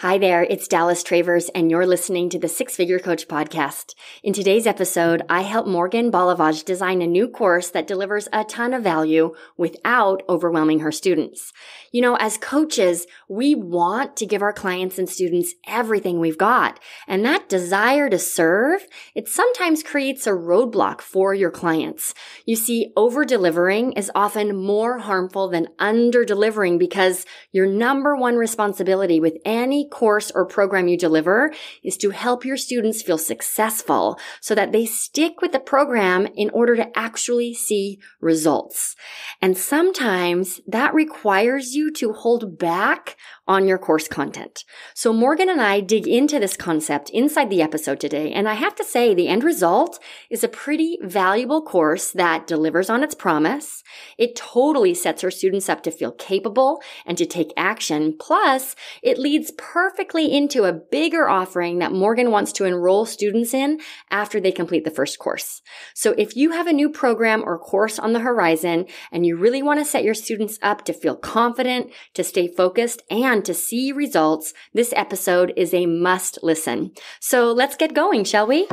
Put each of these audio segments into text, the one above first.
Hi there, it's Dallas Travers, and you're listening to the Six Figure Coach podcast. In today's episode, I help Morgan Balavage design a new course that delivers a ton of value without overwhelming her students. You know, as coaches, we want to give our clients and students everything we've got, and that desire to serve, it sometimes creates a roadblock for your clients. You see, over-delivering is often more harmful than under-delivering because your number one responsibility with any course or program you deliver is to help your students feel successful so that they stick with the program in order to actually see results. And sometimes that requires you to hold back on your course content. So Morgan and I dig into this concept inside the episode today, and I have to say the end result is a pretty valuable course that delivers on its promise. It totally sets her students up to feel capable and to take action. Plus, it leads perfectly into a bigger offering that Morgan wants to enroll students in after they complete the first course. So if you have a new program or course on the horizon and you really want to set your students up to feel confident, to stay focused, and to see results, this episode is a must listen. So let's get going, shall we?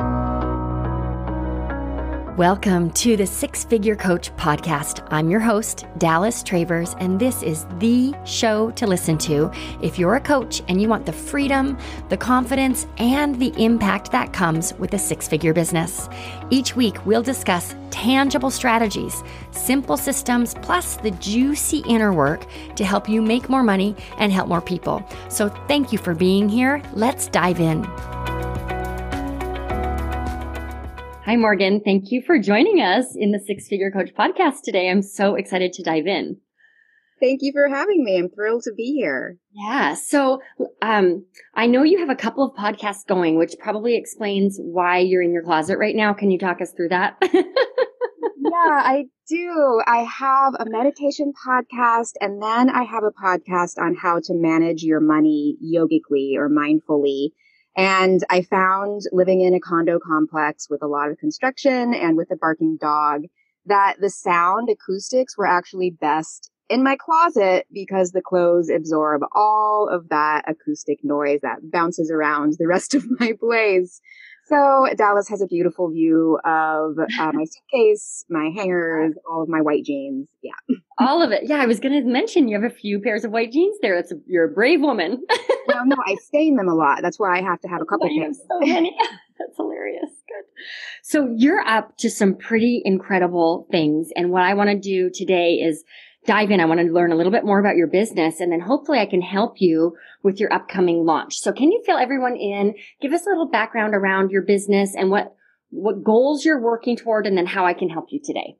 Welcome to the Six Figure Coach podcast. I'm your host, Dallas Travers, and this is the show to listen to if you're a coach and you want the freedom, the confidence, and the impact that comes with a six-figure business. Each week, we'll discuss tangible strategies, simple systems, plus the juicy inner work to help you make more money and help more people. So thank you for being here. Let's dive in. Hi, Morgan. Thank you for joining us in the Six Figure Coach podcast today. I'm so excited to dive in. Thank you for having me. I'm thrilled to be here. Yeah. So I know you have a couple of podcasts going, which probably explains why you're in your closet right now. Can you talk us through that? Yeah, I do. I have a meditation podcast, and then I have a podcast on how to manage your money yogically or mindfully. And I found living in a condo complex with a lot of construction and with a barking dog that the sound acoustics were actually best in my closet because the clothes absorb all of that acoustic noise that bounces around the rest of my place. So Dallas has a beautiful view of my suitcase, my hangers, all of my white jeans. Yeah. All of it. Yeah, I was going to mention you have a few pairs of white jeans there. You're a brave woman. No, I stain them a lot. That's why I have to have a couple pairs. So many. That's hilarious. Good. So you're up to some pretty incredible things. And what I want to do today is dive in. I want to learn a little bit more about your business, and then hopefully I can help you with your upcoming launch. So can you fill everyone in? Give us a little background around your business and what goals you're working toward, and then how I can help you today.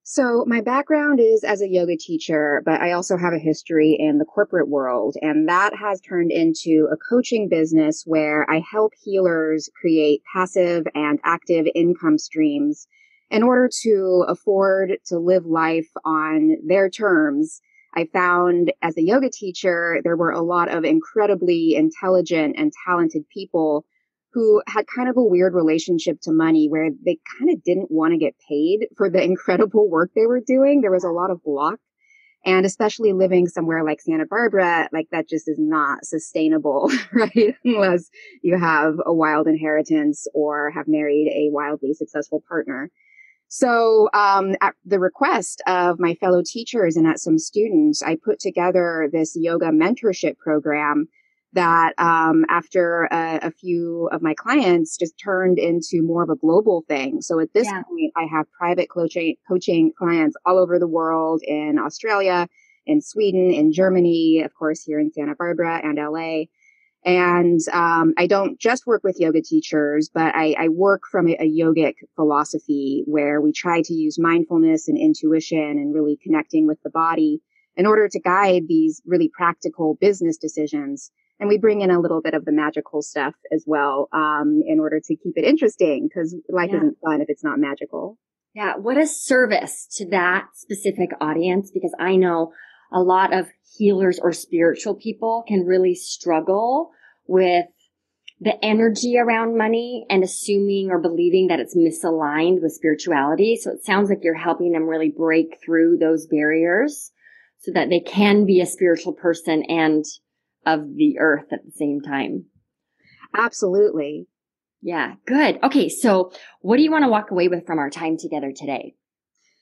So my background is as a yoga teacher, but I also have a history in the corporate world, and that has turned into a coaching business where I help healers create passive and active income streams in order to afford to live life on their terms. I found as a yoga teacher, there were a lot of incredibly intelligent and talented people who had kind of a weird relationship to money where they kind of didn't want to get paid for the incredible work they were doing. There was a lot of block. And especially living somewhere like Santa Barbara, like that just is not sustainable, right? Unless you have a wild inheritance or have married a wildly successful partner. So at the request of my fellow teachers and at some students, I put together this yoga mentorship program that after a few of my clients just turned into more of a global thing. So at this point, I have private coaching clients all over the world, in Australia, in Sweden, in Germany, of course, here in Santa Barbara and LA. And I don't just work with yoga teachers, but I work from a yogic philosophy where we try to use mindfulness and intuition and really connecting with the body in order to guide these really practical business decisions. And we bring in a little bit of the magical stuff as well in order to keep it interesting, because life isn't fun if it's not magical. Yeah. What a service to that specific audience, because I know a lot of healers or spiritual people can really struggle with the energy around money and assuming or believing that it's misaligned with spirituality. So it sounds like you're helping them really break through those barriers so that they can be a spiritual person and of the earth at the same time. Absolutely. Yeah, good. Okay, so what do you want to walk away with from our time together today?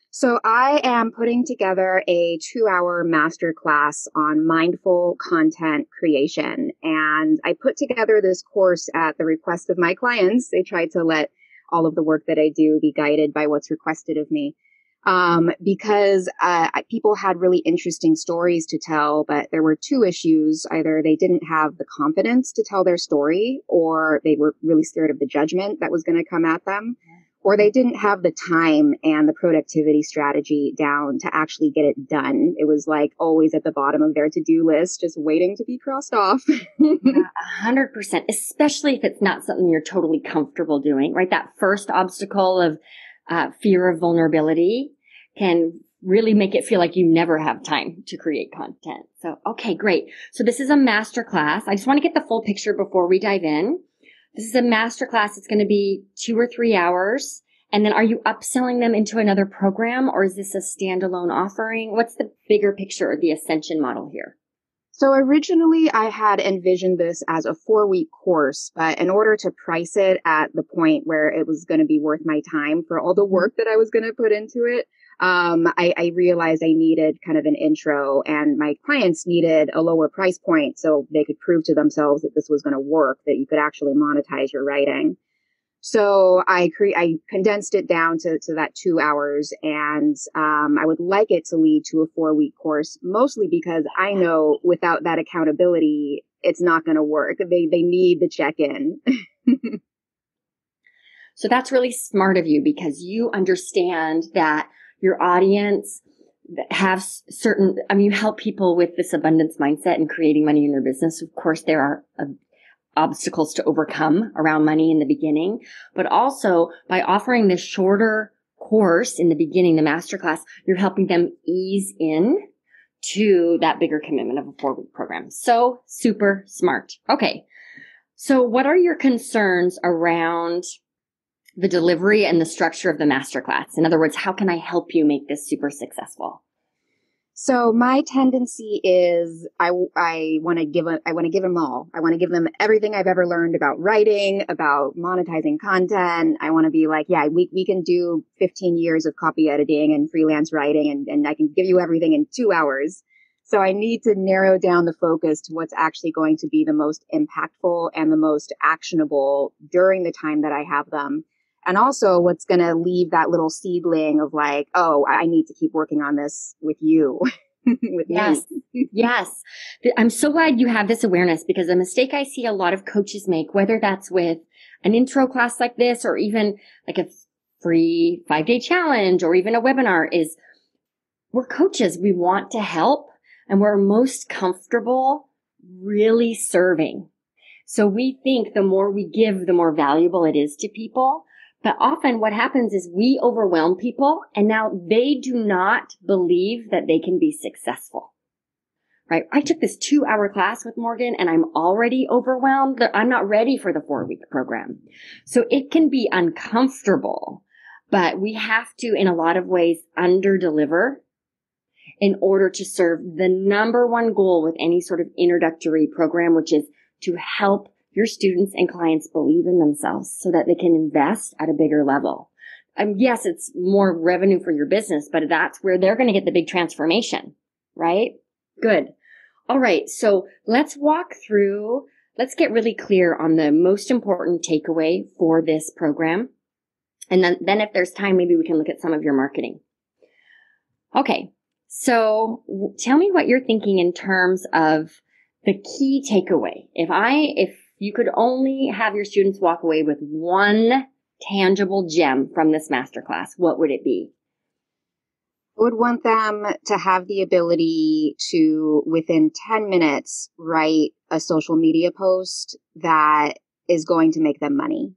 So I am putting together a 2-hour masterclass on mindful content creation. And I put together this course at the request of my clients. They tried to let all of the work that I do be guided by what's requested of me. Because people had really interesting stories to tell, but there were two issues. Either they didn't have the confidence to tell their story, or they were really scared of the judgment that was going to come at them, or they didn't have the time and the productivity strategy down to actually get it done. It was like always at the bottom of their to-do list, just waiting to be crossed off. Yeah, 100%, especially if it's not something you're totally comfortable doing, right? That first obstacle of fear of vulnerability can really make it feel like you never have time to create content. So, okay, great. So this is a masterclass. I just want to get the full picture before we dive in. This is a masterclass. It's going to be 2 or 3 hours. And then are you upselling them into another program, or is this a standalone offering? What's the bigger picture of the Ascension model here? So originally I had envisioned this as a 4-week course, but in order to price it at the point where it was going to be worth my time for all the work that I was going to put into it, I realized I needed kind of an intro, and my clients needed a lower price point so they could prove to themselves that this was going to work, that you could actually monetize your writing. So I condensed it down to that 2 hours, and I would like it to lead to a 4-week course, mostly because I know without that accountability, it's not going to work. They need the check-in. So that's really smart of you, because you understand that your audience have certain, you help people with this abundance mindset and creating money in their business. Of course, there are obstacles to overcome around money in the beginning, but also by offering this shorter course in the beginning, the masterclass, you're helping them ease in to that bigger commitment of a 4-week program. So super smart. Okay. So what are your concerns around the delivery and the structure of the masterclass? In other words, how can I help you make this super successful? So my tendency is I want to give them all. I want to give them everything I've ever learned about writing, about monetizing content. I want to be like, yeah, we can do 15 years of copy editing and freelance writing, and I can give you everything in 2 hours. So I need to narrow down the focus to what's actually going to be the most impactful and the most actionable during the time that I have them. And also what's going to leave that little seedling of like, oh, I need to keep working on this with you. With yes. me. Yes. I'm so glad you have this awareness, because a mistake I see a lot of coaches make, whether that's with an intro class like this, or even like a free 5-day challenge, or even a webinar, is we're coaches. We want to help, and we're most comfortable really serving. So we think the more we give, the more valuable it is to people. But often what happens is we overwhelm people, and now they do not believe that they can be successful, right? I took this 2-hour class with Morgan, and I'm already overwhelmed. I'm not ready for the 4-week program. So it can be uncomfortable, but we have to, in a lot of ways, under-deliver in order to serve the number one goal with any sort of introductory program, which is to help your students and clients believe in themselves so that they can invest at a bigger level. Yes, it's more revenue for your business, but that's where they're going to get the big transformation, right? Good. All right. So let's get really clear on the most important takeaway for this program. And then if there's time, maybe we can look at some of your marketing. Okay. So tell me what you're thinking in terms of the key takeaway. If you could only have your students walk away with one tangible gem from this masterclass, what would it be? I would want them to have the ability to, within 10 minutes, write a social media post that is going to make them money.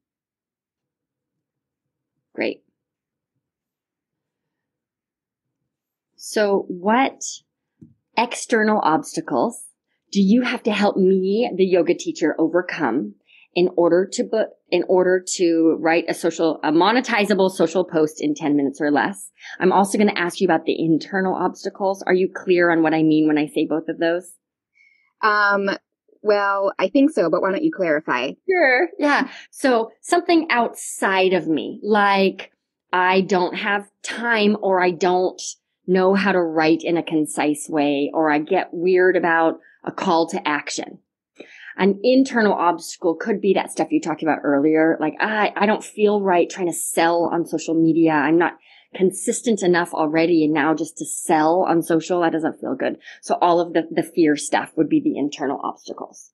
Great. So what external obstacles do you have to help me, the yoga teacher, overcome in order to write a monetizable social post in 10 minutes or less? I'm also going to ask you about the internal obstacles. Are you clear on what I mean when I say both of those? Well, I think so, but why don't you clarify? Sure. Yeah. So something outside of me, like I don't have time or I don't know how to write in a concise way, or I get weird about a call to action. An internal obstacle could be that stuff you talked about earlier. Like, I don't feel right trying to sell on social media. I'm not consistent enough already. And now just to sell on social, that doesn't feel good. So all of the fear stuff would be the internal obstacles.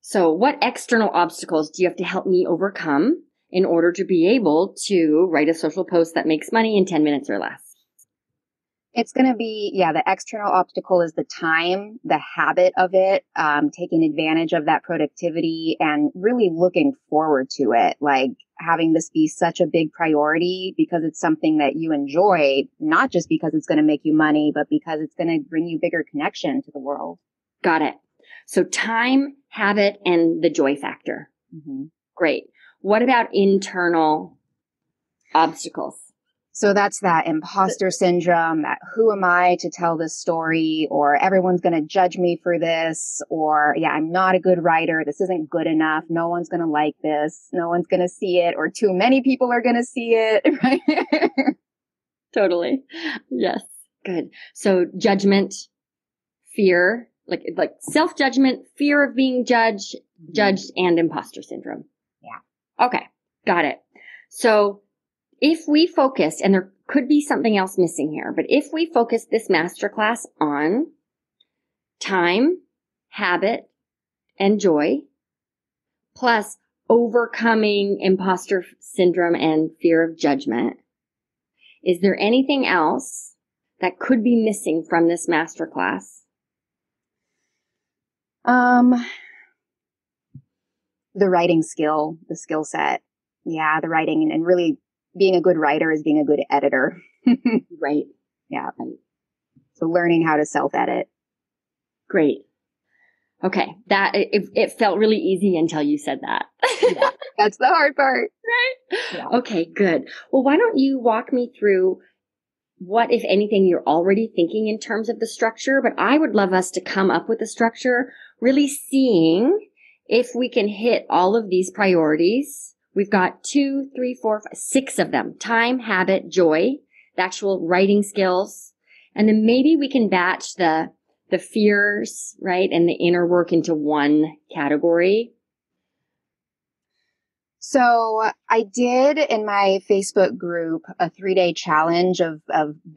So what external obstacles do you have to help me overcome in order to be able to write a social post that makes money in 10 minutes or less? It's going to be, the external obstacle is the time, the habit of it, taking advantage of that productivity and really looking forward to it. Like having this be such a big priority because it's something that you enjoy, not just because it's going to make you money, but because it's going to bring you bigger connection to the world. Got it. So time, habit, and the joy factor. Mm-hmm. Great. What about internal obstacles? So that's that imposter syndrome, that who am I to tell this story, or everyone's going to judge me for this, or I'm not a good writer. This isn't good enough. No one's going to like this. No one's going to see it, or too many people are going to see it. Right? Totally. Yes. Good. So judgment, fear, like self-judgment, fear of being judged, and imposter syndrome. Yeah. Okay. Got it. So if we focus, and there could be something else missing here, but if we focus this masterclass on time, habit, and joy, plus overcoming imposter syndrome and fear of judgment, is there anything else that could be missing from this masterclass? The writing skill, the skill set. Yeah, the writing and really being a good writer is being a good editor. Right. Yeah. Right. So learning how to self-edit. Great. Okay. That it felt really easy until you said that. Yeah, that's the hard part. Right? Yeah. Okay, good. Well, why don't you walk me through what, if anything, you're already thinking in terms of the structure, but I would love us to come up with a structure, really seeing if we can hit all of these priorities. We've got 2, 3, 4, 5, 6 of them. Time, habit, joy, the actual writing skills. And then maybe we can batch the fears, right, and the inner work into one category. So I did in my Facebook group a 3-day challenge of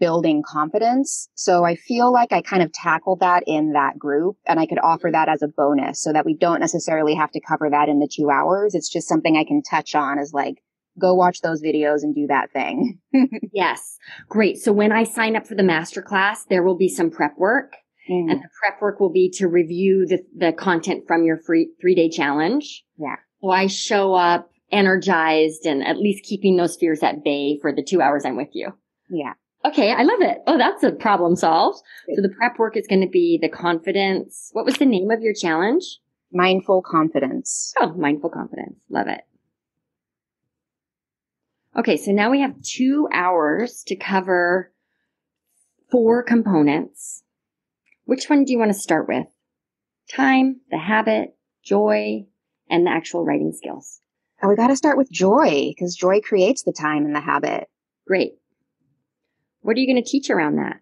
building confidence. So I feel like I kind of tackled that in that group, and I could offer that as a bonus so that we don't necessarily have to cover that in the 2 hours. It's just something I can touch on as like, go watch those videos and do that thing. Yes. Great. So when I sign up for the masterclass, there will be some prep work. And the prep work will be to review the content from your free 3-day challenge. Yeah. So I show up energized and at least keeping those fears at bay for the 2 hours I'm with you. Yeah. Okay. I love it. Oh, that's a problem solved. So the prep work is going to be the confidence. What was the name of your challenge? Mindful confidence. Oh, mindful confidence. Love it. Okay. So now we have 2 hours to cover 4 components. Which one do you want to start with? Time, the habit, joy, and the actual writing skills. Oh, we got to start with joy because joy creates the time and the habit. Great. What are you going to teach around that?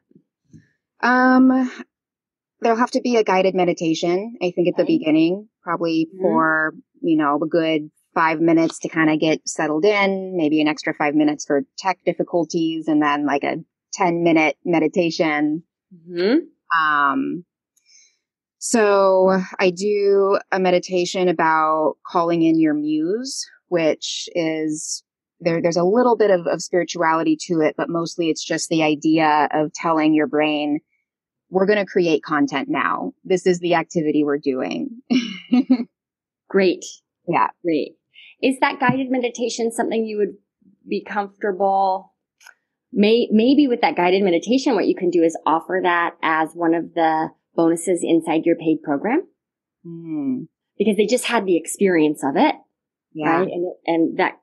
There'll have to be a guided meditation, I think, at the beginning, probably for, a good 5 minutes to kind of get settled in, maybe an extra 5 minutes for tech difficulties, and then like a 10-minute meditation. So I do a meditation about calling in your muse, which is there's a little bit of spirituality to it, but mostly it's just the idea of telling your brain, we're going to create content now. This is the activity we're doing. Great. Yeah. Great. Is that guided meditation something you would be comfortable? Maybe with that guided meditation, what you can do is offer that as one of the bonuses inside your paid program. Because they just had the experience of it. Yeah. Right? And that,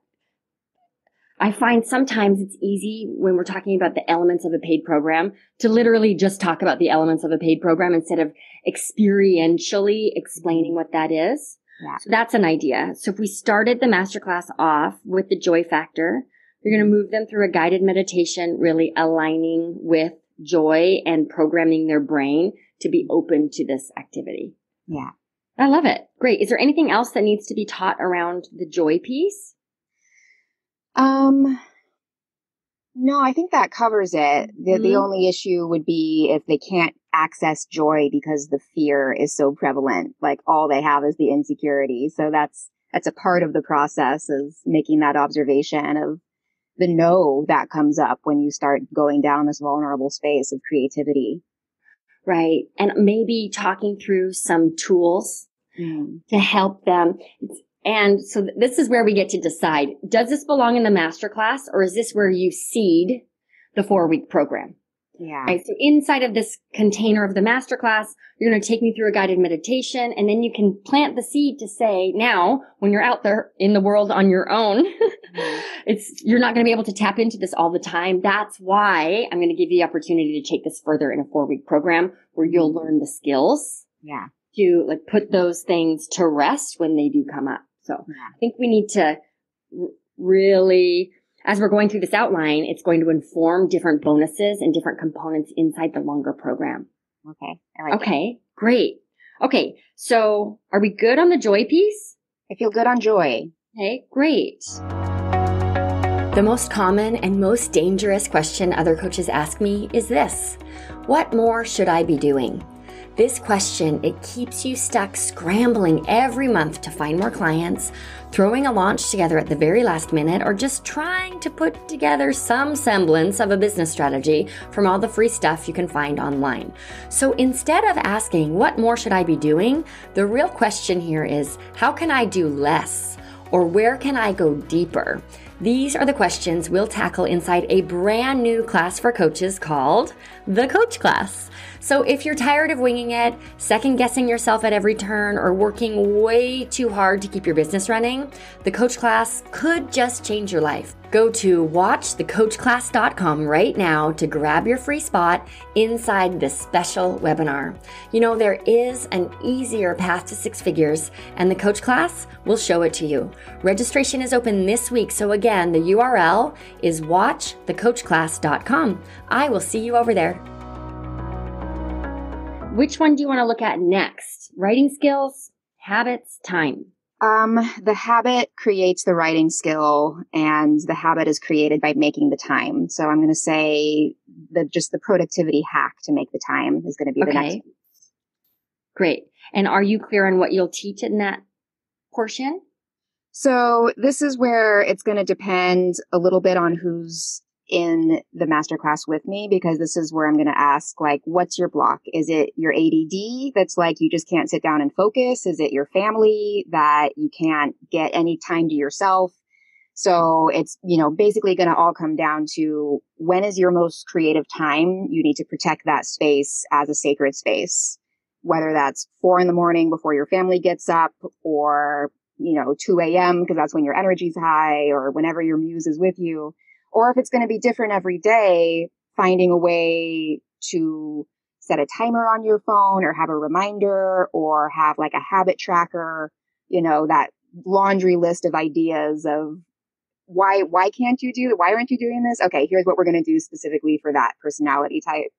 I find sometimes it's easy when we're talking about the elements of a paid program to literally just talk about the elements of a paid program instead of experientially explaining what that is. Yeah. So that's an idea. So if we started the masterclass off with the joy factor, you're going to move them through a guided meditation, really aligning with joy and programming their brain to be open to this activity. Yeah. I love it. Great. Is there anything else that needs to be taught around the joy piece? No, I think that covers it. The only issue would be if they can't access joy because the fear is so prevalent. Like all they have is the insecurity. So that's a part of the process, is making that observation of the no that comes up when you start going down this vulnerable space of creativity. Right. And maybe talking through some tools to help them. And so this is where we get to decide, does this belong in the masterclass, or is this where you seed the 4-week program? Yeah. Right. So inside of this container of the masterclass, you're going to take me through a guided meditation, and then you can plant the seed to say, now, when you're out there in the world on your own, you're not going to be able to tap into this all the time. That's why I'm going to give you the opportunity to take this further in a 4-week program where you'll learn the skills to like put those things to rest when they do come up. So I think we need to really, as we're going through this outline, it's going to inform different bonuses and different components inside the longer program. Okay. I like it. Great. Okay. So are we good on the joy piece? I feel good on joy. Okay, great. The most common and most dangerous question other coaches ask me is this: what more should I be doing? This question, it keeps you stuck scrambling every month to find more clients, throwing a launch together at the very last minute, or just trying to put together some semblance of a business strategy from all the free stuff you can find online. So instead of asking, what more should I be doing? The real question here is, how can I do less? Or where can I go deeper? These are the questions we'll tackle inside a brand new class for coaches called the Coach Class. So if you're tired of winging it, second guessing yourself at every turn, or working way too hard to keep your business running, the Coach Class could just change your life. Go to watchthecoachclass.com right now to grab your free spot inside this special webinar. You know, there is an easier path to 6 figures, and the Coach Class will show it to you. Registration is open this week, so again, the URL is watchthecoachclass.com. I will see you over there. Which one do you want to look at next? Writing skills, habits, time? The habit creates the writing skill, and the habit is created by making the time. So I'm going to say that just the productivity hack to make the time is going to be the next one. Great. And are you clear on what you'll teach in that portion? So this is where it's going to depend a little bit on who's in the masterclass with me, because this is where I'm going to ask, like, what's your block? Is it your ADD that's like you just can't sit down and focus? Is it your family that you can't get any time to yourself? So it's, basically going to all come down to, when is your most creative time? You need to protect that space as a sacred space, whether that's 4 a.m. before your family gets up, or 2 a.m. because that's when your energy's high, or whenever your muse is with you. Or if it's going to be different every day, finding a way to set a timer on your phone, or have a reminder, or have like a habit tracker, that laundry list of ideas of why aren't you doing this? Okay, here's what we're going to do specifically for that personality type.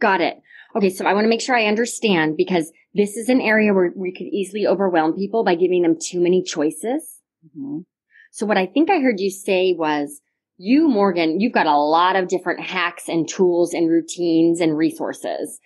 Got it. Okay, so I want to make sure I understand, because this is an area where we could easily overwhelm people by giving them too many choices. Mm-hmm. So what I think I heard you say was, you, Morgan, you've got a lot of different hacks and tools and routines and resources.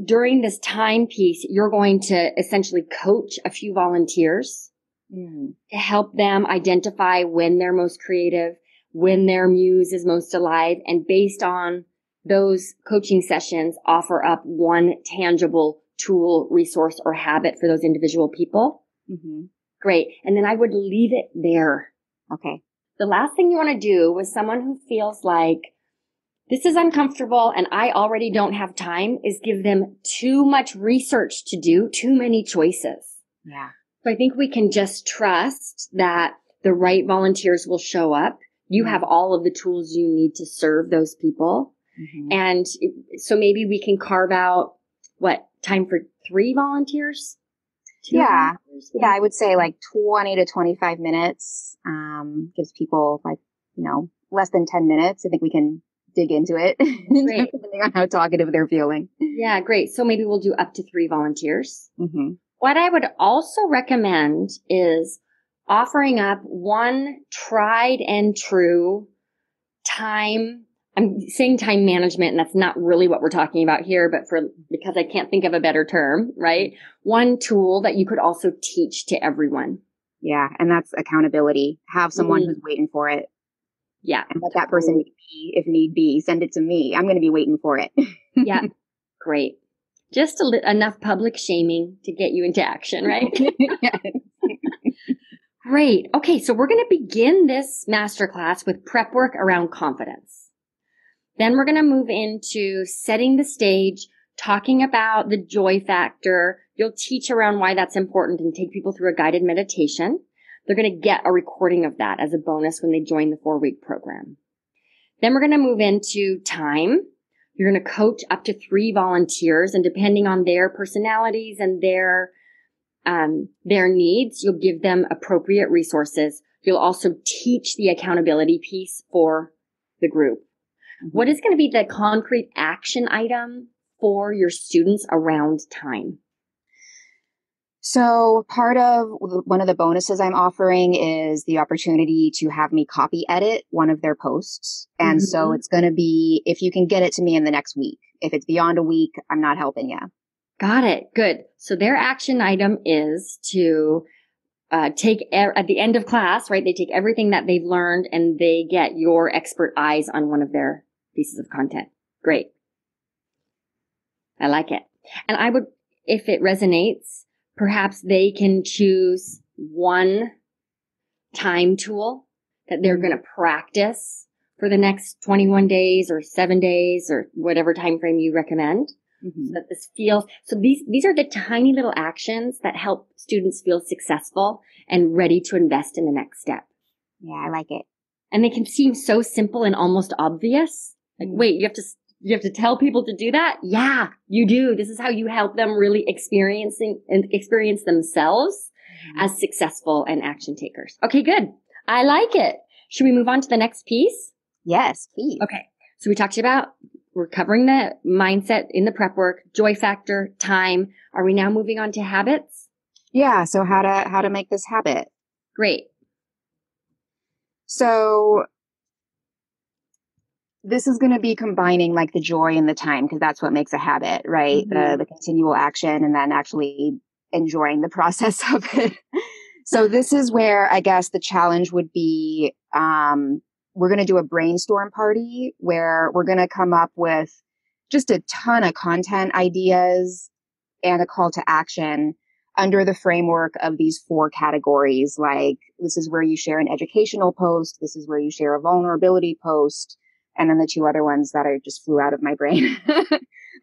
During this time piece, you're going to essentially coach a few volunteers to help them identify when they're most creative, when their muse is most alive, and based on those coaching sessions, offer up one tangible tool, resource, or habit for those individual people. Mm-hmm. Great. And then I would leave it there. Okay. The last thing you want to do with someone who feels like this is uncomfortable and I already don't have time is give them too much research to do, too many choices. Yeah. So I think we can just trust that the right volunteers will show up. You have all of the tools you need to serve those people. Mm-hmm. And so maybe we can carve out time for 3 volunteers? 2 Yeah. volunteers? Yeah, I would say like 20 to 25 minutes. Gives people less than 10 minutes. I think we can dig into it depending on how talkative they're feeling. Yeah, great. So maybe we'll do up to 3 volunteers. Mm-hmm. What I would also recommend is offering up one tried and true time. I'm saying time management, and that's not really what we're talking about here, but because I can't think of a better term, right? One tool that you could also teach to everyone. Yeah, and that's accountability. Have someone who's waiting for it. Yeah. And let that person be, if need be, send it to me. I'm going to be waiting for it. Yeah. Great. Just enough public shaming to get you into action, right? Yes. Great. Okay, so we're going to begin this masterclass with prep work around confidence. Then we're going to move into setting the stage, talking about the joy factor. You'll teach around why that's important and take people through a guided meditation. They're going to get a recording of that as a bonus when they join the 4-week program. Then we're going to move into time. You're going to coach up to 3 volunteers, and depending on their personalities and their needs, you'll give them appropriate resources. You'll also teach the accountability piece for the group. Mm-hmm. What is going to be the concrete action item for your students around time? So part of one of the bonuses I'm offering is the opportunity to have me copy edit one of their posts. And so it's going to be, if you can get it to me in the next week. If it's beyond a week, I'm not helping you. Got it. Good. So their action item is to take at the end of class, right? They take everything that they've learned and they get your expert eyes on one of their pieces of content. Great. I like it. And I would, if it resonates, perhaps they can choose one time tool that they're going to practice for the next 21 days or 7 days or whatever time frame you recommend. Mm-hmm. So that this feels, so these are the tiny little actions that help students feel successful and ready to invest in the next step. Yeah, I like it. And they can seem so simple and almost obvious. Like, wait, you have to tell people to do that? Yeah, you do. This is how you help them really experience themselves as successful and action takers. Okay, good. I like it. Should we move on to the next piece? Yes, please. Okay. So we talked about, we're covering the mindset in the prep work, joy factor, time. Are we now moving on to habits? Yeah. So how to make this habit. Great. So this is going to be combining like the joy and the time, because that's what makes a habit, right? Mm-hmm. The continual action and then actually enjoying the process of it. So this is where I guess the challenge would be, we're going to do a brainstorm party where we're going to come up with just a ton of content ideas and a call to action under the framework of these 4 categories. Like, this is where you share an educational post. This is where you share a vulnerability post. And then the 2 other ones that just flew out of my brain.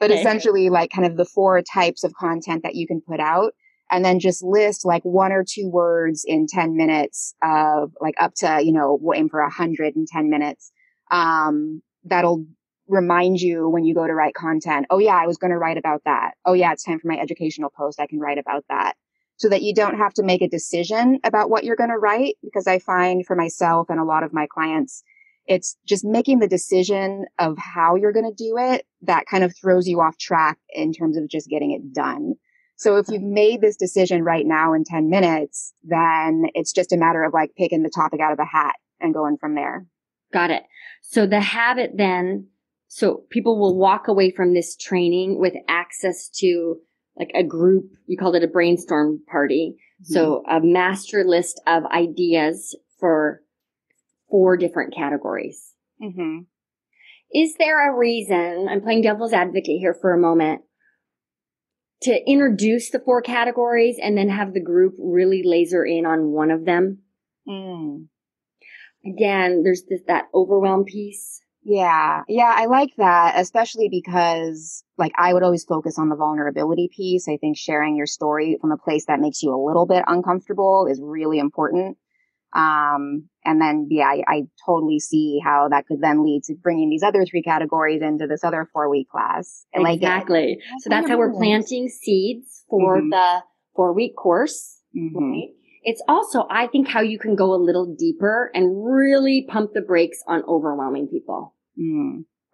But essentially, like, kind of the 4 types of content that you can put out. And then just list like 1 or 2 words in 10 minutes of like up to, we'll aim for 110 minutes. That'll remind you when you go to write content. Oh yeah, I was going to write about that. Oh yeah, it's time for my educational post. I can write about that. So that you don't have to make a decision about what you're going to write. Because I find for myself and a lot of my clients, it's just making the decision of how you're going to do it that kind of throws you off track in terms of just getting it done. So if you've made this decision right now in 10 minutes, then it's just a matter of like picking the topic out of a hat and going from there. Got it. So the habit then, so people will walk away from this training with access to like a group, you called it a brainstorm party. Mm-hmm. So a master list of ideas for 4 different categories. Mm-hmm. Is there a reason, I'm playing devil's advocate here for a moment, to introduce the 4 categories and then have the group really laser in on one of them? Again, there's that overwhelm piece. Yeah, I like that, especially because like I would always focus on the vulnerability piece. I think sharing your story from a place that makes you a little bit uncomfortable is really important. And then, I totally see how that could then lead to bringing these other 3 categories into this other 4-week class. Exactly. So that's how we're planting seeds for the 4-week course. Right? It's also, I think, how you can go a little deeper and really pump the brakes on overwhelming people.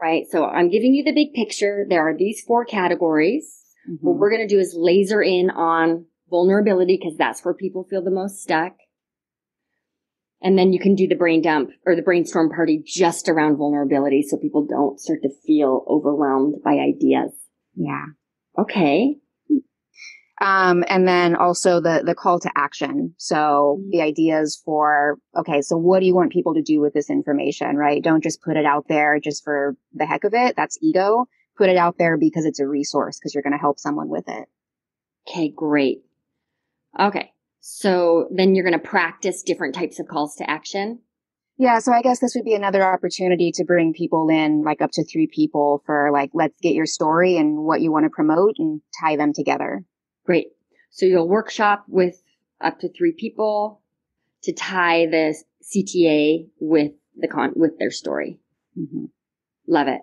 Right? So I'm giving you the big picture. There are these 4 categories. What we're going to do is laser in on vulnerability because that's where people feel the most stuck. And then you can do the brain dump or the brainstorm party just around vulnerability so people don't start to feel overwhelmed by ideas. Yeah. Okay. And then also the call to action. So the ideas for, okay, so what do you want people to do with this information, right? Don't just put it out there just for the heck of it. That's ego. Put it out there because it's a resource, because you're going to help someone with it. Okay, great. Okay. So then you're going to practice different types of calls to action. Yeah. So I guess this would be another opportunity to bring people in, like up to 3 people for like, let's get your story and what you want to promote and tie them together. Great. So you'll workshop with up to 3 people to tie the CTA with with their story. Love it.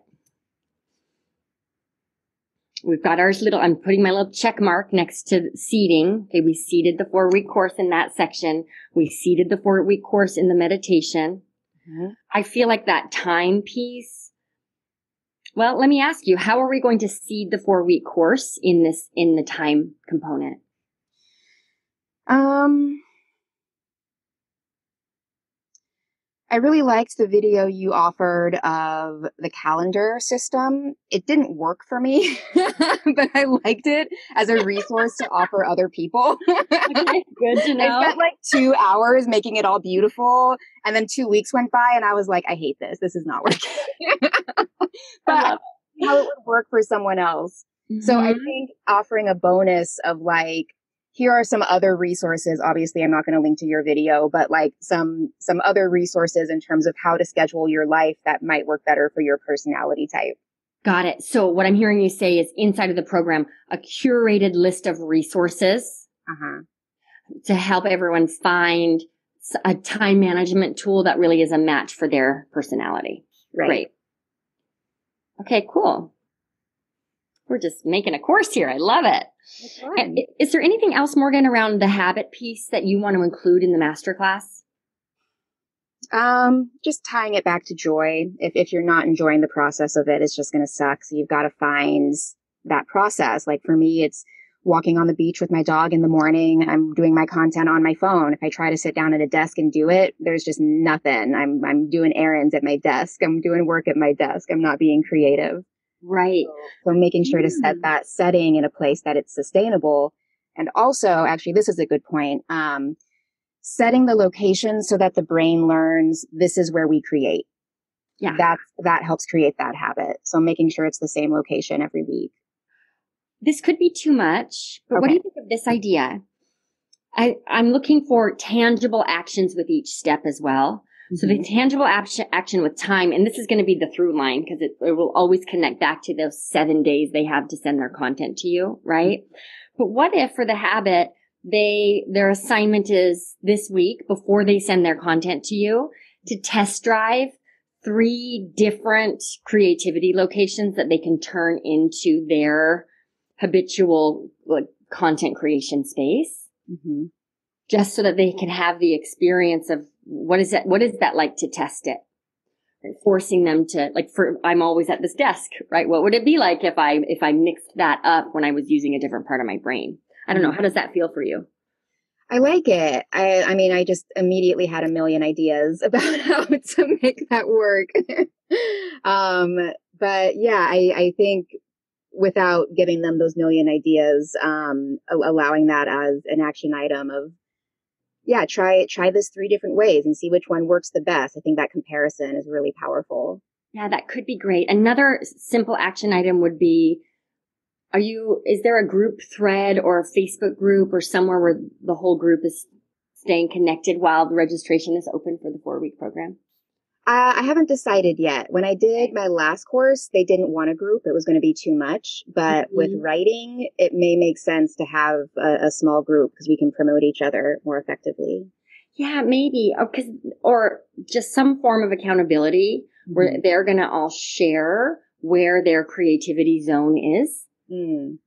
We've got ours I'm putting my little check mark next to seeding. Okay, we seeded the 4-week course in that section. We seeded the 4-week course in the meditation. I feel like that time piece. Well, let me ask you, how are we going to seed the 4-week course in the time component? I really liked the video you offered of the calendar system. It didn't work for me, but I liked it as a resource to offer other people. Okay, good to know. I spent like 2 hours making it all beautiful, and then 2 weeks went by and I was like, I hate this. This is not working. But how it would work for someone else. So I think offering a bonus of like, here are some other resources. Obviously, I'm not going to link to your video, but like some other resources in terms of how to schedule your life that might work better for your personality type. Got it. So what I'm hearing you say is inside of the program, a curated list of resources to help everyone find a time management tool that really is a match for their personality. Right. Great. Okay, cool. We're just making a course here. I love it. And is there anything else, Morgan, around the habit piece that you want to include in the masterclass? Just tying it back to joy. If you're not enjoying the process of it, it's just going to suck. So you've got to find that process. Like for me, it's walking on the beach with my dog in the morning. I'm doing my content on my phone. If I try to sit down at a desk and do it, there's just nothing. I'm doing errands at my desk. I'm doing work at my desk. I'm not being creative. Right. So making sure to set that setting in a place that it's sustainable. And also, actually, this is a good point. Setting the location so that the brain learns this is where we create. Yeah. That helps create that habit. So making sure it's the same location every week. This could be too much, but what do you think of this idea? I'm looking for tangible actions with each step as well. So the tangible action with time, and this is going to be the through line because it will always connect back to those 7 days they have to send their content to you, right? But what if for the habit, their assignment is this week before they send their content to you to test drive 3 different creativity locations that they can turn into their habitual content creation space, just so that they can have the experience of what is that like to test it, right? Forcing them to I'm always at this desk, right? What would it be like if I mixed that up when I was using a different part of my brain? I don't know. How does that feel for you? I like it. I mean, I just immediately had a million ideas about how to make that work. But yeah, I think without giving them those million ideas, allowing that as an action item of, try this 3 different ways and see which one works the best. I think that comparison is really powerful. Yeah, that could be great. Another simple action item would be, is there a group thread or a Facebook group or somewhere where the whole group is staying connected while the registration is open for the 4-week program? I haven't decided yet. When I did my last course, they didn't want a group. It was going to be too much. But with writing, it may make sense to have a small group because we can promote each other more effectively. Yeah, maybe. Or just some form of accountability where they're going to all share where their creativity zone is. Mm.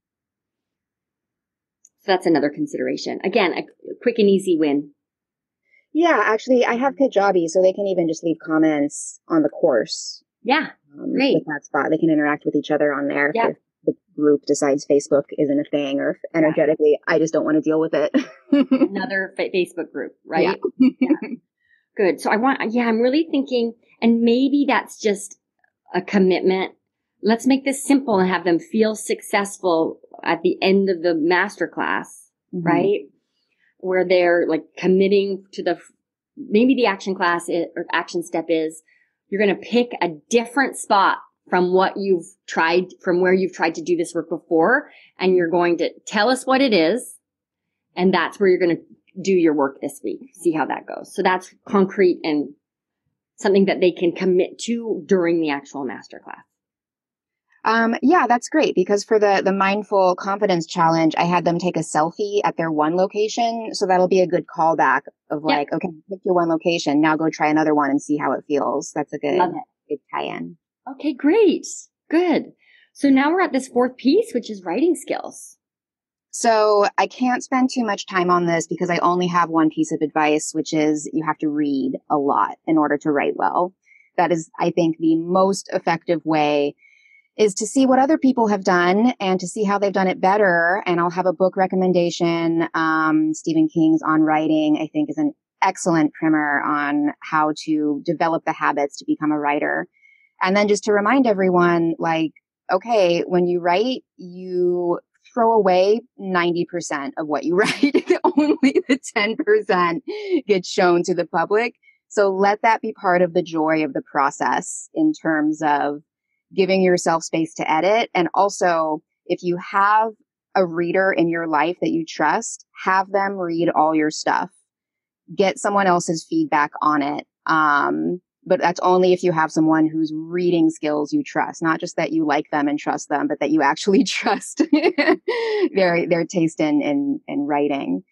So that's another consideration. Again, a quick and easy win. Yeah, actually, I have Kajabi, so they can even just leave comments on the course. Yeah, great. With that spot. They can interact with each other on there. Yeah. If the group decides Facebook isn't a thing, or if energetically, I just don't want to deal with it. Another Facebook group, right? Yeah. Yeah. Good. So I'm really thinking, and maybe that's just a commitment. Let's make this simple and have them feel successful at the end of the masterclass, right? Where they're like committing to maybe the action step is you're going to pick a different spot from where you've tried to do this work before. And you're going to tell us what it is. And that's where you're going to do your work this week. See how that goes. So that's concrete and something that they can commit to during the actual masterclass. Yeah, that's great, because for the Mindful Confidence Challenge, I had them take a selfie at their one location. So that'll be a good callback of like, okay, pick your one location. Now go try another one and see how it feels. That's a good tie-in. Okay, great. Good. So now we're at this fourth piece, which is writing skills. So I can't spend too much time on this because I only have one piece of advice, which is you have to read a lot in order to write well. That is, I think, the most effective way is to see what other people have done and to see how they've done it better. And I'll have a book recommendation. Stephen King's On Writing, I think, is an excellent primer on how to develop the habits to become a writer. And then just to remind everyone, like, okay, when you write, you throw away 90% of what you write. Only the 10% gets shown to the public. So let that be part of the joy of the process in terms of giving yourself space to edit. And also, if you have a reader in your life that you trust, have them read all your stuff. Get someone else's feedback on it. But that's only if you have someone whose reading skills you trust, not just that you like them and trust them, but that you actually trust their taste in writing.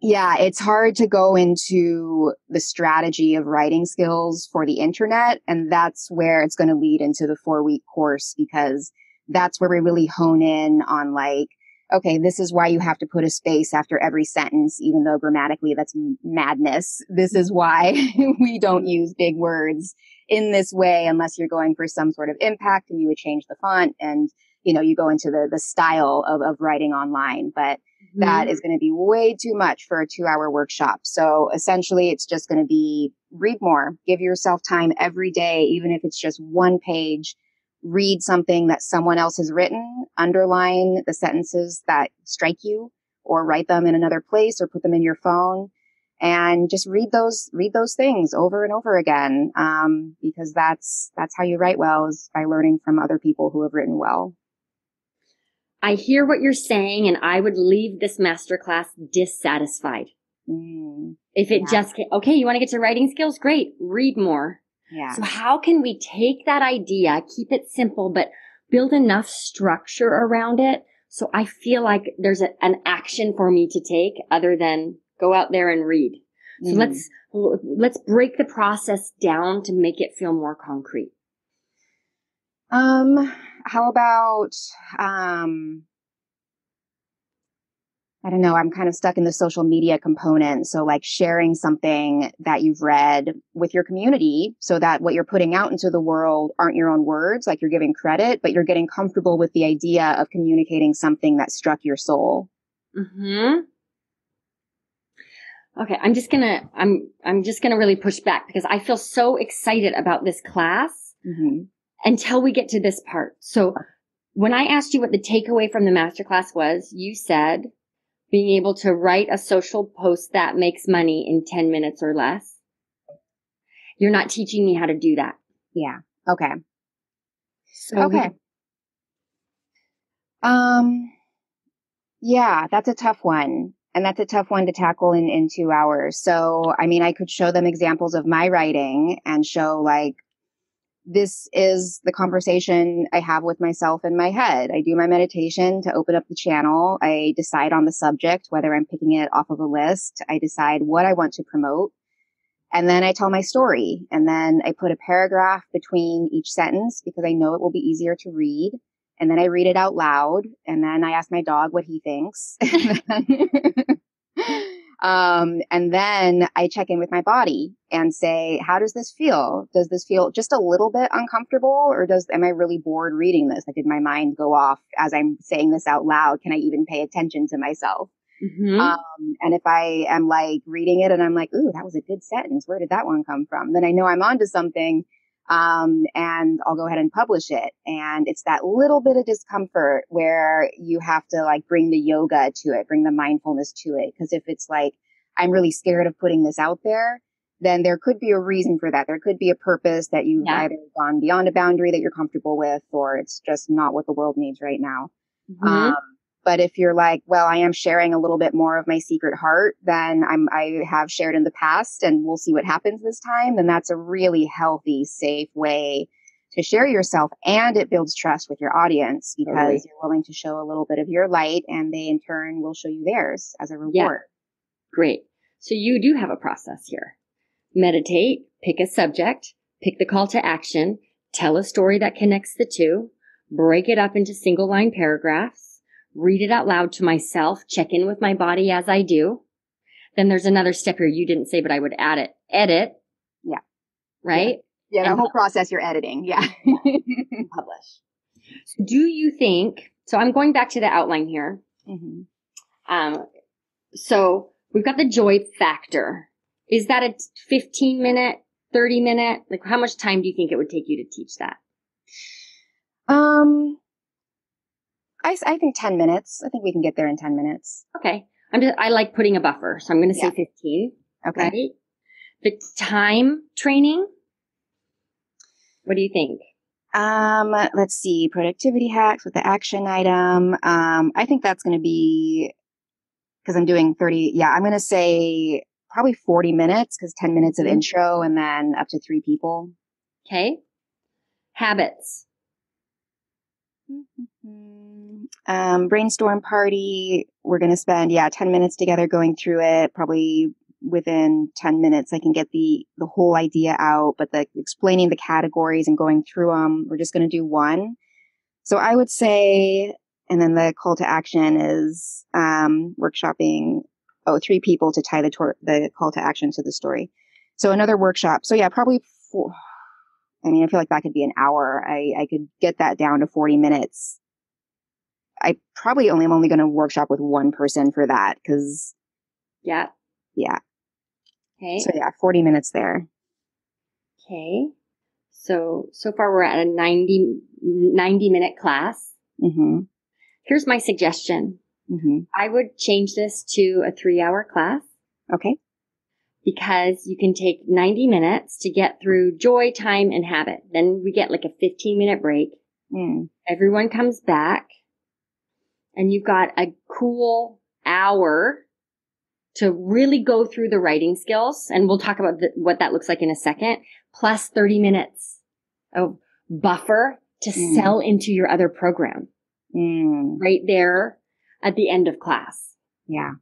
Yeah, it's hard to go into the strategy of writing skills for the internet. And that's where it's going to lead into the 4-week course, because that's where we really hone in on like, okay, this is why you have to put a space after every sentence, even though grammatically that's madness. This is why we don't use big words in this way unless you're going for some sort of impact, and you would change the font and, you know, you go into the style of writing online. But that is going to be way too much for a 2-hour workshop. So essentially, it's just going to be read more, give yourself time every day, even if it's just one page. Read something that someone else has written, underline the sentences that strike you, or write them in another place, or put them in your phone, and just read those things over and over again. Because that's how you write well, is by learning from other people who have written well. I hear what you're saying, and I would leave this masterclass dissatisfied. If it just came, okay, you want to get to writing skills? Great. Read more. Yeah. So how can we take that idea, keep it simple, but build enough structure around it so I feel like there's an action for me to take other than go out there and read. So let's break the process down to make it feel more concrete. How about, I don't know, I'm kind of stuck in the social media component. So like sharing something that you've read with your community so that what you're putting out into the world aren't your own words, like you're giving credit, but you're getting comfortable with the idea of communicating something that struck your soul. Okay, I'm just gonna really push back because I feel so excited about this class until we get to this part. So when I asked you what the takeaway from the masterclass was, you said being able to write a social post that makes money in 10 minutes or less. You're not teaching me how to do that. Yeah. Okay. So yeah, that's a tough one. And that's a tough one to tackle in 2 hours. So, I mean, I could show them examples of my writing and show like this is the conversation I have with myself in my head. I do my meditation to open up the channel. I decide on the subject, whether I'm picking it off of a list. I decide what I want to promote. And then I tell my story. And then I put a paragraph between each sentence because I know it will be easier to read. And then I read it out loud. And then I ask my dog what he thinks. And then I check in with my body and say, how does this feel? Does this feel just a little bit uncomfortable, or am I really bored reading this? Like, did my mind go off as I'm saying this out loud? Can I even pay attention to myself? Mm-hmm. And if I am like reading it and I'm like, ooh, that was a good sentence. Where did that one come from? Then I know I'm onto something. And I'll go ahead and publish it. And it's that little bit of discomfort where you have to like bring the yoga to it, bring the mindfulness to it. Because if it's like, I'm really scared of putting this out there, then there could be a reason for that. There could be a purpose that you've either gone beyond a boundary that you're comfortable with, or it's just not what the world needs right now. Mm-hmm. But if you're like, well, I am sharing a little bit more of my secret heart than I have shared in the past, and we'll see what happens this time, then that's a really healthy, safe way to share yourself. And it builds trust with your audience because you're willing to show a little bit of your light, and they in turn will show you theirs as a reward. Yeah. Great. So you do have a process here. Meditate, pick a subject, pick the call to action, tell a story that connects the two, break it up into single line paragraphs, read it out loud to myself, check in with my body as I do. Then there's another step here you didn't say, but I would add it. Edit. Yeah. Right? Yeah, the whole process you're editing. Yeah. Publish. So do you think, so I'm going back to the outline here. Mm-hmm. So we've got the joy factor. Is that a 15-minute, 30-minute? Like, how much time do you think it would take you to teach that? I think 10 minutes. I think we can get there in 10 minutes. Okay. I like putting a buffer, so I'm going to say 15. Okay. Right? The time training. What do you think? Let's see. Productivity hacks with the action item. I think that's going to be, because I'm doing 30. Yeah, I'm going to say probably 40 minutes because 10 minutes of intro and then up to 3 people. Okay. Habits. Brainstorm party. We're going to spend, 10 minutes together going through it. Probably within 10 minutes, I can get the whole idea out, but explaining the categories and going through them, we're just going to do one. So I would say, and then the call to action is, workshopping, 3 people to tie the call to action to the story. So another workshop. So probably 4. I mean, I feel like that could be an hour. I could get that down to 40 minutes. I probably am only going to workshop with one person for that because. Yeah. Yeah. Okay. So 40 minutes there. Okay. So far we're at a 90-minute class. Mm-hmm. Here's my suggestion. Mm-hmm. I would change this to a 3-hour class. Okay. Because you can take 90 minutes to get through joy, time, and habit. Then we get like a 15-minute break. Everyone comes back, and you've got a cool hour to really go through the writing skills. And we'll talk about what that looks like in a second. Plus 30 minutes of buffer to sell into your other program. Right there at the end of class. Yeah.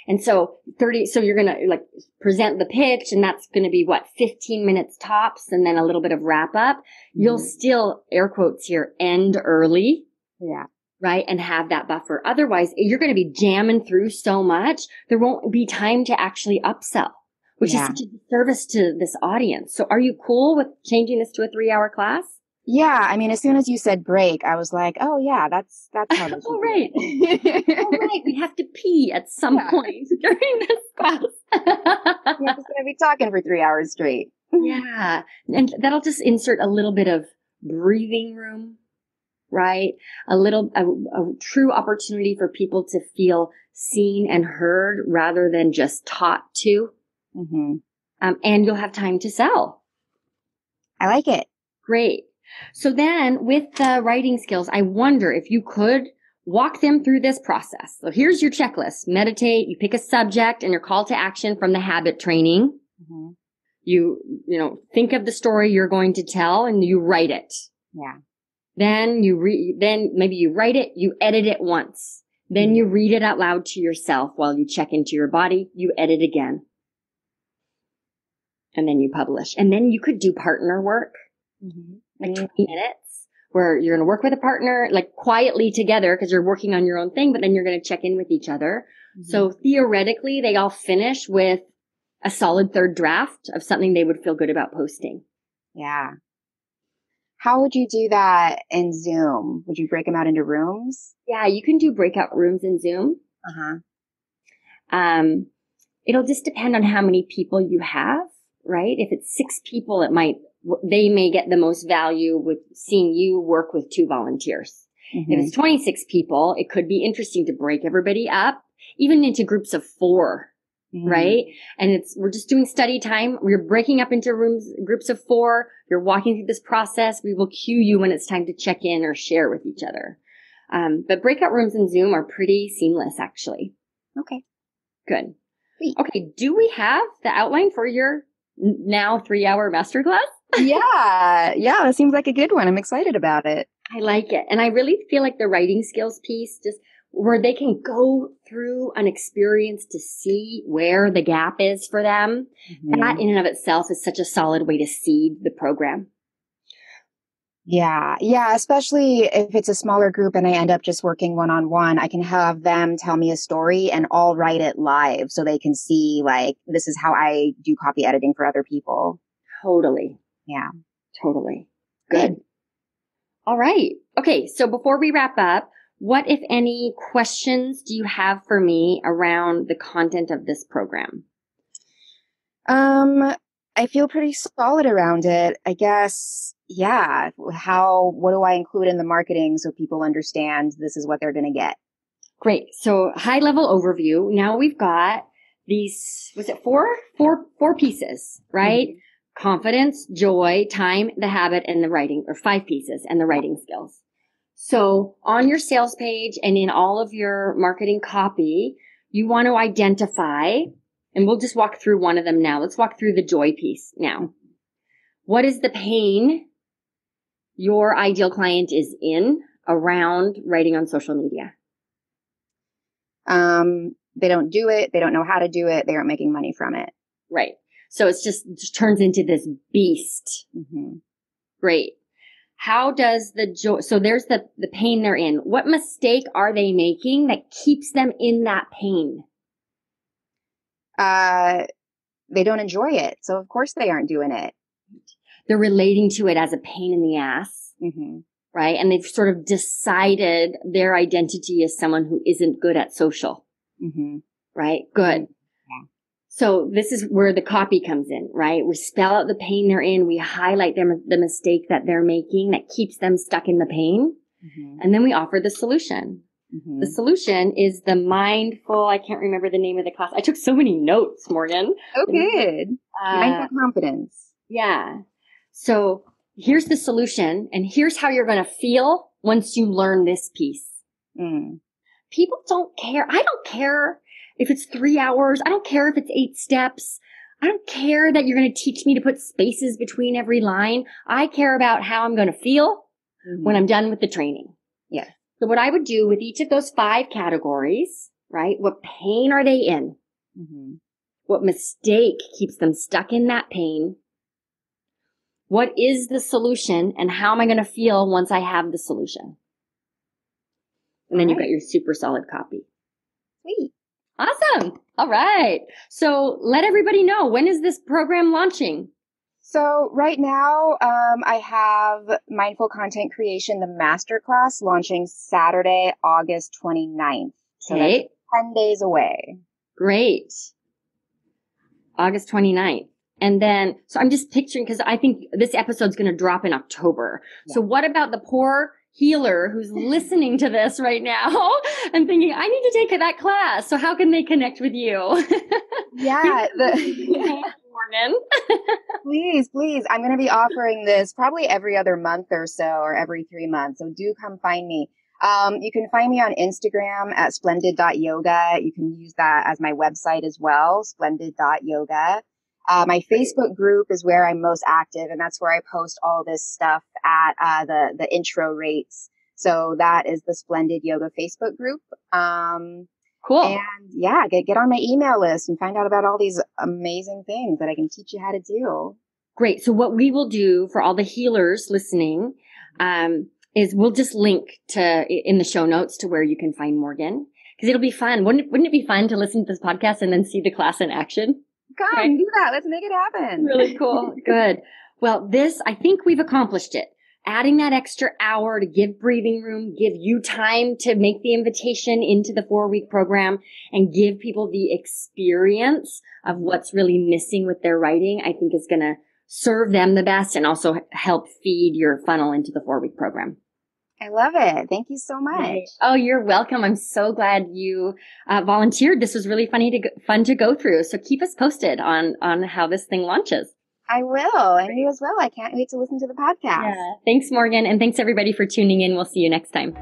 And so you're going to like present the pitch, and that's going to be 15 minutes tops, and then a little bit of wrap up. You'll still, air quotes here, end early. Yeah. Right. And have that buffer. Otherwise, you're going to be jamming through so much. There won't be time to actually upsell, which is such a service to this audience. So are you cool with changing this to a 3-hour class? Yeah, I mean, as soon as you said break, I was like, oh yeah, that's how this oh, right. Oh, right. We have to pee at some point during this class. We're just going to be talking for 3 hours straight. Yeah. And that'll just insert a little bit of breathing room, right? A true opportunity for people to feel seen and heard rather than just taught to. Mm-hmm. And you'll have time to sell. I like it. Great. So then with the writing skills, I wonder if you could walk them through this process. So here's your checklist. Meditate, you pick a subject and your call to action from the habit training. You think of the story you're going to tell and you write it. Yeah. Then then maybe you write it, you edit it once. Then you read it out loud to yourself while you check into your body, you edit again. And then you publish. And then you could do partner work, like 20 minutes, where you're going to work with a partner, like quietly together because you're working on your own thing, but then you're going to check in with each other. So theoretically, they all finish with a solid third draft of something they would feel good about posting. Yeah. How would you do that in Zoom? Would you break them out into rooms? Yeah, you can do breakout rooms in Zoom. It'll just depend on how many people you have, right? If it's 6 people, they may get the most value with seeing you work with 2 volunteers. If it's 26 people, it could be interesting to break everybody up, even into groups of 4. Right? And we're just doing study time. We're breaking up into groups of 4. You're walking through this process. We will cue you when it's time to check in or share with each other. But breakout rooms in Zoom are pretty seamless, actually. Okay. Good. Sweet. Okay. Do we have the outline for your now 3-hour masterclass? Yeah. That seems like a good one. I'm excited about it. I like it. And I really feel like the writing skills piece, just where they can go through an experience to see where the gap is for them. That in and of itself is such a solid way to seed the program. Yeah, especially if it's a smaller group and I end up just working one-on-one, I can have them tell me a story and I'll write it live so they can see, like, this is how I do copy editing for other people. Totally. Yeah. Totally. Good. All right. Okay, so before we wrap up, what, if any, questions do you have for me around the content of this program? I feel pretty solid around it. I guess, yeah. What do I include in the marketing so people understand this is what they're going to get? Great. So high level overview. Now we've got these, was it four pieces, right? Confidence, joy, time, the habit, and the writing, or 5 pieces, and the writing skills. So on your sales page and in all of your marketing copy, you want to identify, and we'll just walk through one of them now. Let's walk through the joy piece now. What is the pain your ideal client is in around writing on social media? They don't do it. They don't know how to do it. They aren't making money from it. Right. So it just turns into this beast. Great. How does the joy, so there's the pain they're in. What mistake are they making that keeps them in that pain? They don't enjoy it. So of course they aren't doing it. They're relating to it as a pain in the ass, right? And they've sort of decided their identity as someone who isn't good at social, right? Good. So this is where the copy comes in, right? We spell out the pain they're in. We highlight the mistake that they're making that keeps them stuck in the pain. And then we offer the solution. The solution is the mindful, I can't remember the name of the class. I took so many notes, Morgan. Oh, good. Mindful confidence. Yeah. So here's the solution, and here's how you're going to feel once you learn this piece. People don't care. I don't care if it's 3 hours. I don't care if it's 8 steps. I don't care that you're going to teach me to put spaces between every line. I care about how I'm going to feel when I'm done with the training. Yeah. So what I would do with each of those 5 categories, right? What pain are they in? What mistake keeps them stuck in that pain? What is the solution, and how am I going to feel once I have the solution? And then you've got your super solid copy. Sweet. Awesome. All right. So let everybody know, when is this program launching? So right now, I have Mindful Content Creation, the masterclass, launching Saturday, August 29th. So that's 10 days away. Great. August 29th. And then, so I'm just picturing, because I think this episode's going to drop in October. So what about the poor healer who's listening to this right now and thinking, I need to take that class? So how can they connect with you? Morgan. Please. I'm going to be offering this probably every other month or so, or every 3 months. So do come find me. You can find me on Instagram at splendid.yoga. You can use that as my website as well, splendid.yoga. My Facebook group is where I'm most active, and that's where I post all this stuff at the intro rates. So that is the Splendid Yoga Facebook group. Cool. And yeah, get on my email list and find out about all these amazing things that I can teach you how to do. Great. So what we will do for all the healers listening, is we'll just link in the show notes to where you can find Morgan, because it'll be fun. Wouldn't it be fun to listen to this podcast and then see the class in action? Come, right? Do that. Let's make it happen. Really cool. Good. Well, I think we've accomplished it. Adding that extra hour to give breathing room, give you time to make the invitation into the 4-week program, and give people the experience of what's really missing with their writing, I think is going to serve them the best and also help feed your funnel into the 4-week program. I love it. Thank you so much. Right. Oh, you're welcome. I'm so glad you volunteered. This was really fun to go through. So keep us posted on how this thing launches. I will. And you as well. I can't wait to listen to the podcast. Yeah. Thanks, Morgan. And thanks, everybody, for tuning in. We'll see you next time.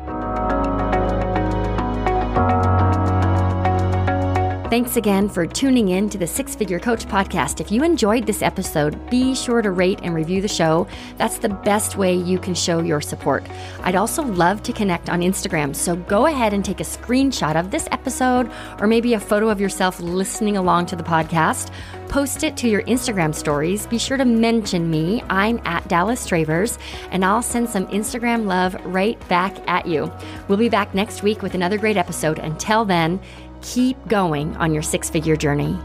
Thanks again for tuning in to the 6-Figure Coach podcast. If you enjoyed this episode, be sure to rate and review the show. That's the best way you can show your support. I'd also love to connect on Instagram, so go ahead and take a screenshot of this episode or maybe a photo of yourself listening along to the podcast. Post it to your Instagram stories. Be sure to mention me. I'm at Dallas Travers, and I'll send some Instagram love right back at you. We'll be back next week with another great episode. Until then, keep going on your 6-figure journey.